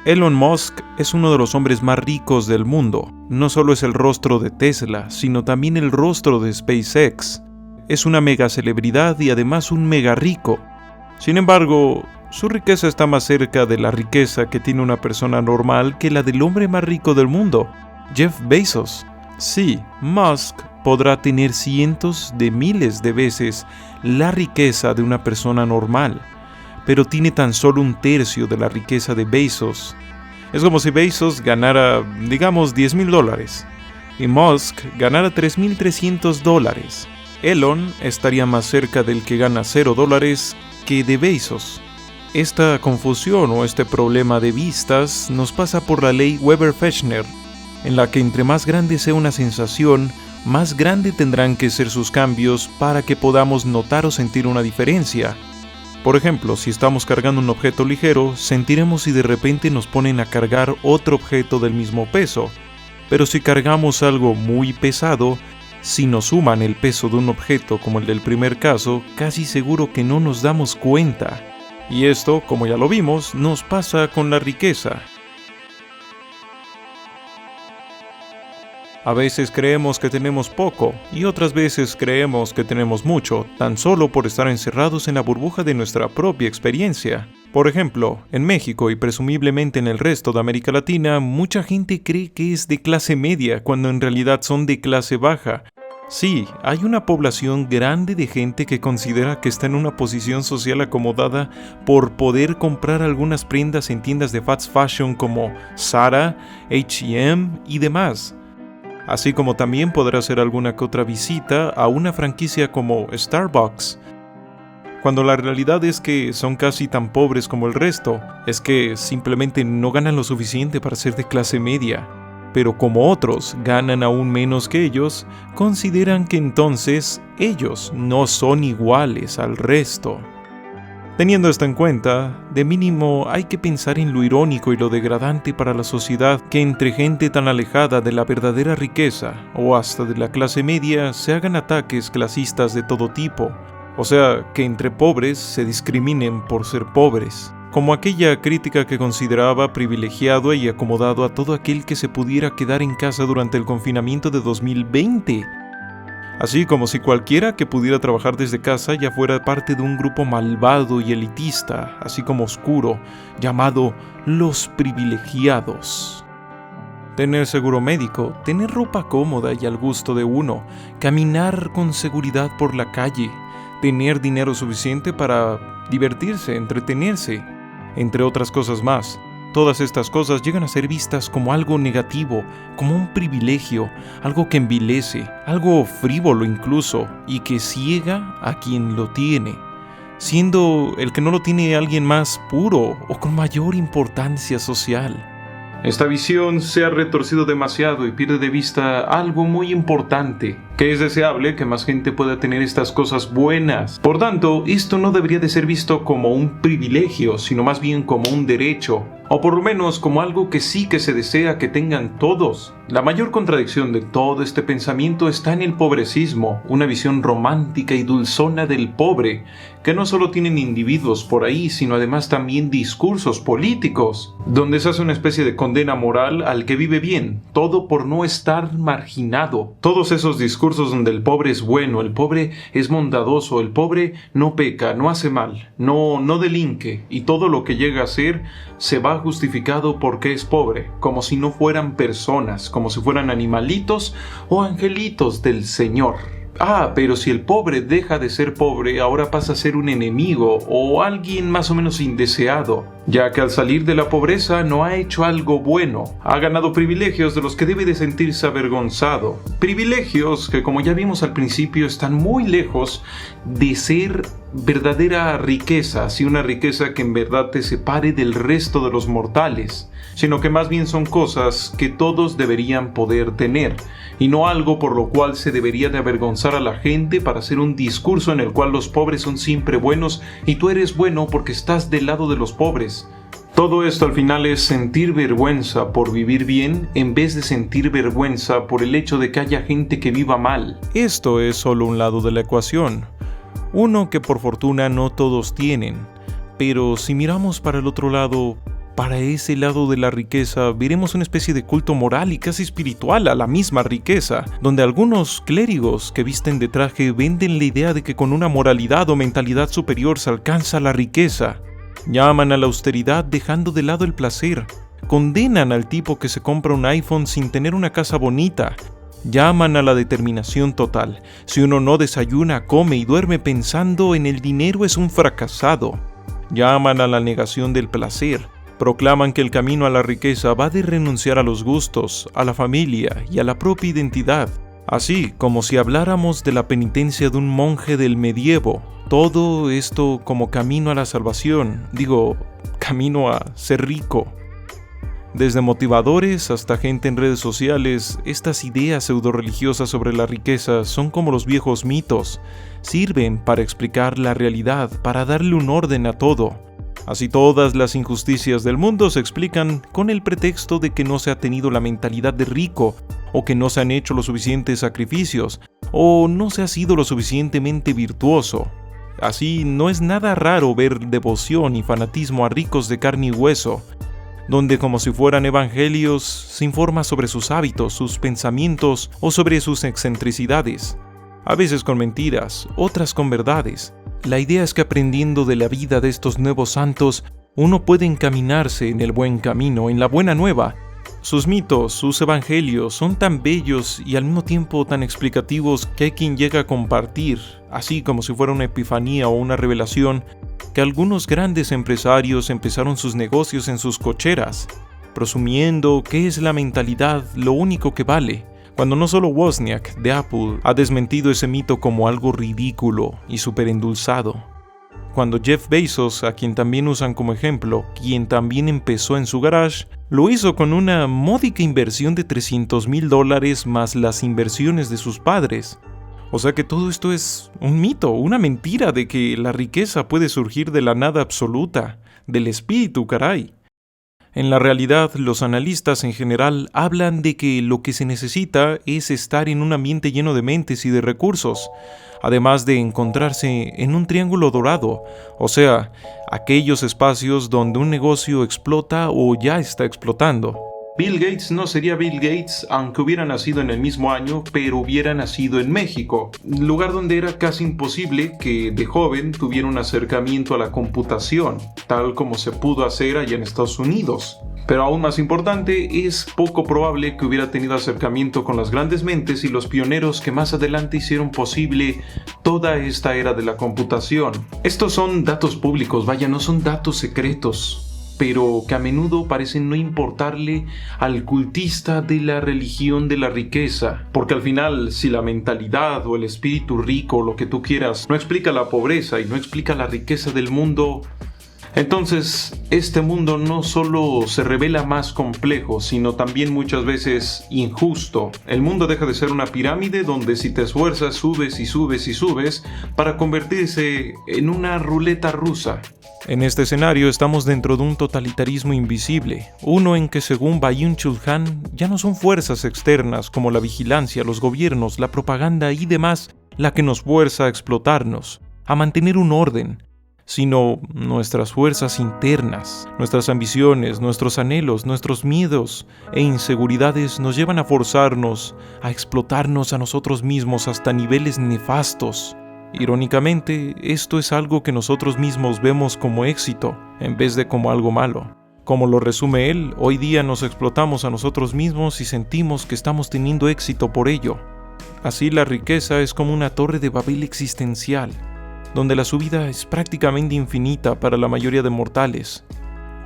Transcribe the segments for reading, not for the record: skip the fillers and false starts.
Elon Musk es uno de los hombres más ricos del mundo. No solo es el rostro de Tesla, sino también el rostro de SpaceX. Es una mega celebridad y además un mega rico. Sin embargo, su riqueza está más cerca de la riqueza que tiene una persona normal que la del hombre más rico del mundo, Jeff Bezos. Sí, Musk podrá tener cientos de miles de veces la riqueza de una persona normal, pero tiene tan solo un tercio de la riqueza de Bezos. Es como si Bezos ganara, digamos, $10,000 y Musk ganara $3,300. Elon estaría más cerca del que gana $0 que de Bezos. Esta confusión o este problema de vistas nos pasa por la ley Weber-Fechner, en la que entre más grande sea una sensación, más grande tendrán que ser sus cambios para que podamos notar o sentir una diferencia. Por ejemplo, si estamos cargando un objeto ligero, sentiremos si de repente nos ponen a cargar otro objeto del mismo peso. Pero si cargamos algo muy pesado, si nos suman el peso de un objeto como el del primer caso, casi seguro que no nos damos cuenta. Y esto, como ya lo vimos, nos pasa con la riqueza. A veces creemos que tenemos poco y otras veces creemos que tenemos mucho, tan solo por estar encerrados en la burbuja de nuestra propia experiencia. Por ejemplo, en México y presumiblemente en el resto de América Latina, mucha gente cree que es de clase media cuando en realidad son de clase baja. Sí, hay una población grande de gente que considera que está en una posición social acomodada por poder comprar algunas prendas en tiendas de fast fashion como Zara, H&M y demás. Así como también podrá hacer alguna que otra visita a una franquicia como Starbucks, cuando la realidad es que son casi tan pobres como el resto, es que simplemente no ganan lo suficiente para ser de clase media. Pero como otros ganan aún menos que ellos, consideran que entonces ellos no son iguales al resto. Teniendo esto en cuenta, de mínimo hay que pensar en lo irónico y lo degradante para la sociedad que entre gente tan alejada de la verdadera riqueza o hasta de la clase media se hagan ataques clasistas de todo tipo, o sea, que entre pobres se discriminen por ser pobres, como aquella crítica que consideraba privilegiado y acomodado a todo aquel que se pudiera quedar en casa durante el confinamiento de 2020. Así como si cualquiera que pudiera trabajar desde casa ya fuera parte de un grupo malvado y elitista, así como oscuro, llamado los privilegiados. Tener seguro médico, tener ropa cómoda y al gusto de uno, caminar con seguridad por la calle, tener dinero suficiente para divertirse, entretenerse, entre otras cosas más. Todas estas cosas llegan a ser vistas como algo negativo, como un privilegio, algo que envilece, algo frívolo incluso, y que ciega a quien lo tiene, siendo el que no lo tiene alguien más puro o con mayor importancia social. Esta visión se ha retorcido demasiado y pierde de vista algo muy importante, que es deseable que más gente pueda tener estas cosas buenas. Por tanto, esto no debería de ser visto como un privilegio, sino más bien como un derecho, o por lo menos como algo que sí que se desea que tengan todos. La mayor contradicción de todo este pensamiento está en el pobrecismo, una visión romántica y dulzona del pobre, que no solo tienen individuos por ahí, sino además también discursos políticos, donde se hace una especie de condena moral al que vive bien, todo por no estar marginado. Todos esos discursos donde el pobre es bueno, el pobre es bondadoso, el pobre no peca, no hace mal, no delinque, y todo lo que llega a ser se va justificado porque es pobre, como si no fueran personas, como si fueran animalitos o angelitos del Señor. Pero si el pobre deja de ser pobre, ahora pasa a ser un enemigo o alguien más o menos indeseado, ya que al salir de la pobreza no ha hecho algo bueno, ha ganado privilegios de los que debe de sentirse avergonzado. Privilegios que, como ya vimos al principio, están muy lejos de ser verdadera riqueza, así una riqueza que en verdad te separe del resto de los mortales, sino que más bien son cosas que todos deberían poder tener, y no algo por lo cual se debería de avergonzar a la gente para hacer un discurso en el cual los pobres son siempre buenos y tú eres bueno porque estás del lado de los pobres. Todo esto al final es sentir vergüenza por vivir bien en vez de sentir vergüenza por el hecho de que haya gente que viva mal. Esto es solo un lado de la ecuación, uno que por fortuna no todos tienen, pero si miramos para el otro lado, para ese lado de la riqueza veremos una especie de culto moral y casi espiritual a la misma riqueza, donde algunos clérigos que visten de traje venden la idea de que con una moralidad o mentalidad superior se alcanza la riqueza. Llaman a la austeridad dejando de lado el placer. Condenan al tipo que se compra un iPhone sin tener una casa bonita. Llaman a la determinación total. Si uno no desayuna, come y duerme pensando en el dinero es un fracasado. Llaman a la negación del placer. Proclaman que el camino a la riqueza va de renunciar a los gustos, a la familia y a la propia identidad. Así como si habláramos de la penitencia de un monje del medievo. Todo esto como camino a la salvación, camino a ser rico. Desde motivadores hasta gente en redes sociales, estas ideas pseudo-religiosas sobre la riqueza son como los viejos mitos. Sirven para explicar la realidad, para darle un orden a todo. Así todas las injusticias del mundo se explican con el pretexto de que no se ha tenido la mentalidad de rico, o que no se han hecho los suficientes sacrificios, o no se ha sido lo suficientemente virtuoso. Así no es nada raro ver devoción y fanatismo a ricos de carne y hueso, donde como si fueran evangelios se informa sobre sus hábitos, sus pensamientos o sobre sus excentricidades, a veces con mentiras, otras con verdades. La idea es que aprendiendo de la vida de estos nuevos santos, uno puede encaminarse en el buen camino, en la buena nueva. Sus mitos, sus evangelios son tan bellos y al mismo tiempo tan explicativos que hay quien llega a compartir, así como si fuera una epifanía o una revelación, que algunos grandes empresarios empezaron sus negocios en sus cocheras, presumiendo que es la mentalidad lo único que vale, cuando no solo Wozniak de Apple ha desmentido ese mito como algo ridículo y superendulzado. Cuando Jeff Bezos, a quien también usan como ejemplo, quien también empezó en su garage, lo hizo con una módica inversión de $300,000 más las inversiones de sus padres. O sea que todo esto es un mito, una mentira de que la riqueza puede surgir de la nada absoluta, del espíritu, caray. En la realidad, los analistas en general hablan de que lo que se necesita es estar en un ambiente lleno de mentes y de recursos, además de encontrarse en un triángulo dorado, o sea, aquellos espacios donde un negocio explota o ya está explotando. Bill Gates no sería Bill Gates aunque hubiera nacido en el mismo año, pero hubiera nacido en México, lugar donde era casi imposible que de joven tuviera un acercamiento a la computación, tal como se pudo hacer allá en Estados Unidos. Pero aún más importante, es poco probable que hubiera tenido acercamiento con las grandes mentes y los pioneros que más adelante hicieron posible toda esta era de la computación. Estos son datos públicos, no son datos secretos, pero que a menudo parecen no importarle al cultista de la religión de la riqueza. Porque al final, si la mentalidad o el espíritu rico, lo que tú quieras, no explica la pobreza y no explica la riqueza del mundo, entonces este mundo no solo se revela más complejo, sino también muchas veces injusto. El mundo deja de ser una pirámide donde si te esfuerzas subes y subes y subes para convertirse en una ruleta rusa. En este escenario estamos dentro de un totalitarismo invisible, uno en que según Byung-Chul Han ya no son fuerzas externas como la vigilancia, los gobiernos, la propaganda y demás la que nos fuerza a explotarnos, a mantener un orden, sino nuestras fuerzas internas, nuestras ambiciones, nuestros anhelos, nuestros miedos e inseguridades nos llevan a forzarnos, a explotarnos a nosotros mismos hasta niveles nefastos. Irónicamente, esto es algo que nosotros mismos vemos como éxito, en vez de como algo malo. Como lo resume él, hoy día nos explotamos a nosotros mismos y sentimos que estamos teniendo éxito por ello. Así la riqueza es como una torre de Babel existencial, donde la subida es prácticamente infinita para la mayoría de mortales.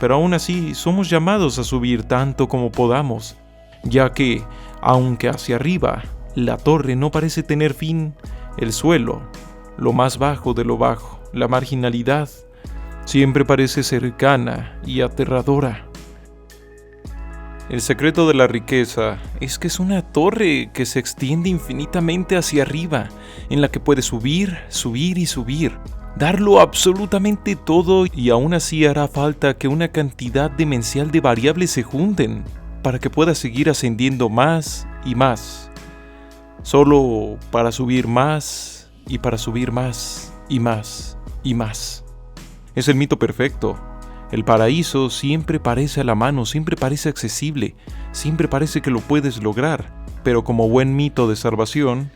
Pero aún así, somos llamados a subir tanto como podamos, ya que, aunque hacia arriba, la torre no parece tener fin, el suelo, lo más bajo de lo bajo, la marginalidad, siempre parece cercana y aterradora. El secreto de la riqueza es que es una torre que se extiende infinitamente hacia arriba, en la que puedes subir, subir y subir, darlo absolutamente todo y aún así hará falta que una cantidad demencial de variables se junten para que puedas seguir ascendiendo más y más, solo para subir más y para subir más y más y más. Es el mito perfecto. El paraíso siempre parece a la mano, siempre parece accesible, siempre parece que lo puedes lograr, pero como buen mito de salvación,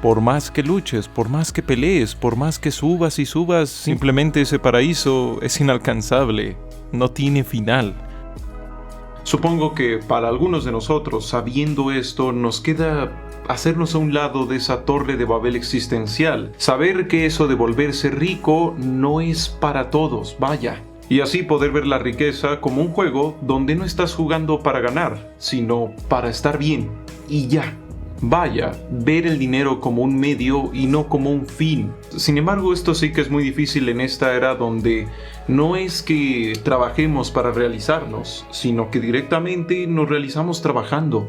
por más que luches, por más que pelees, por más que subas y subas, simplemente ese paraíso es inalcanzable, no tiene final. Supongo que para algunos de nosotros, sabiendo esto, nos queda hacernos a un lado de esa torre de Babel existencial. Saber que eso de volverse rico no es para todos, vaya. Y así poder ver la riqueza como un juego donde no estás jugando para ganar, sino para estar bien. Y ya. Vaya, ver el dinero como un medio y no como un fin. Sin embargo, esto sí que es muy difícil en esta era donde no es que trabajemos para realizarnos, sino que directamente nos realizamos trabajando.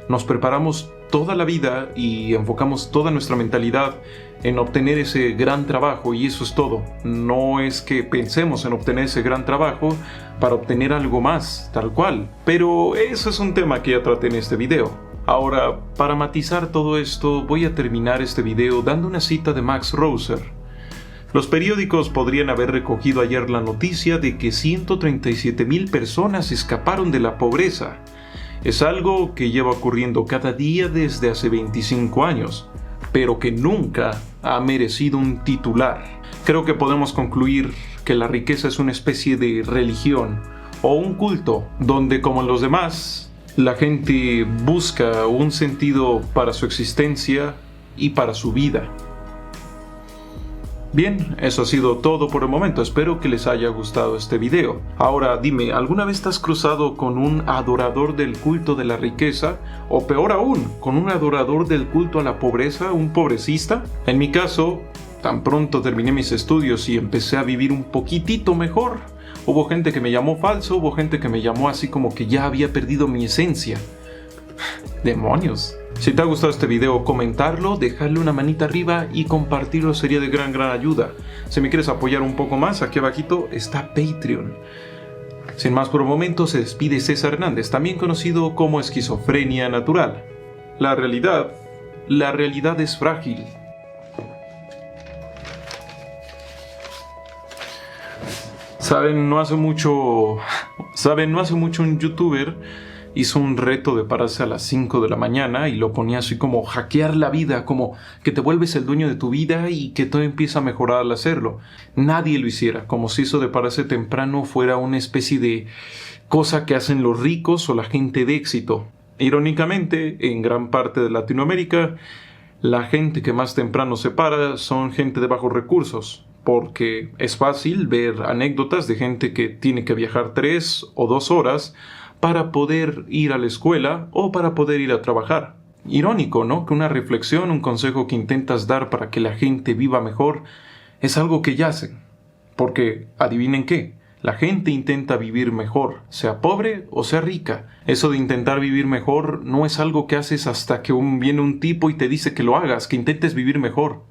Nos preparamos toda la vida y enfocamos toda nuestra mentalidad en obtener ese gran trabajo y eso es todo. No es que pensemos en obtener ese gran trabajo para obtener algo más, tal cual. Pero eso es un tema que ya traté en este video. Ahora, para matizar todo esto, voy a terminar este video dando una cita de Max Rosser. Los periódicos podrían haber recogido ayer la noticia de que 137,000 personas escaparon de la pobreza. Es algo que lleva ocurriendo cada día desde hace 25 años, pero que nunca ha merecido un titular. Creo que podemos concluir que la riqueza es una especie de religión o un culto, donde como en los demás, la gente busca un sentido para su existencia y para su vida. Bien, eso ha sido todo por el momento. Espero que les haya gustado este video. Ahora dime, ¿alguna vez te has cruzado con un adorador del culto de la riqueza? O peor aún, con un adorador del culto a la pobreza, un pobrecista? En mi caso, tan pronto terminé mis estudios y empecé a vivir un poquitito mejor, hubo gente que me llamó falso, hubo gente que me llamó así como que ya había perdido mi esencia. ¡Demonios! Si te ha gustado este video, comentarlo, dejarle una manita arriba y compartirlo sería de gran ayuda. Si me quieres apoyar un poco más, aquí abajito está Patreon. Sin más por el momento, se despide César Hernández, también conocido como Esquizofrenia Natural. La realidad es frágil. Saben, no hace mucho un youtuber hizo un reto de pararse a las 5 de la mañana y lo ponía así como hackear la vida, como que te vuelves el dueño de tu vida y que todo empieza a mejorar al hacerlo. Nadie lo hiciera, como si eso de pararse temprano fuera una especie de cosa que hacen los ricos o la gente de éxito. Irónicamente, en gran parte de Latinoamérica, la gente que más temprano se para son gente de bajos recursos, porque es fácil ver anécdotas de gente que tiene que viajar 3 o 2 horas para poder ir a la escuela o para poder ir a trabajar. Irónico, ¿no? Que una reflexión, un consejo que intentas dar para que la gente viva mejor es algo que ya hacen. Porque, adivinen qué, la gente intenta vivir mejor, sea pobre o sea rica. Eso de intentar vivir mejor no es algo que haces hasta que viene un tipo y te dice que lo hagas, que intentes vivir mejor.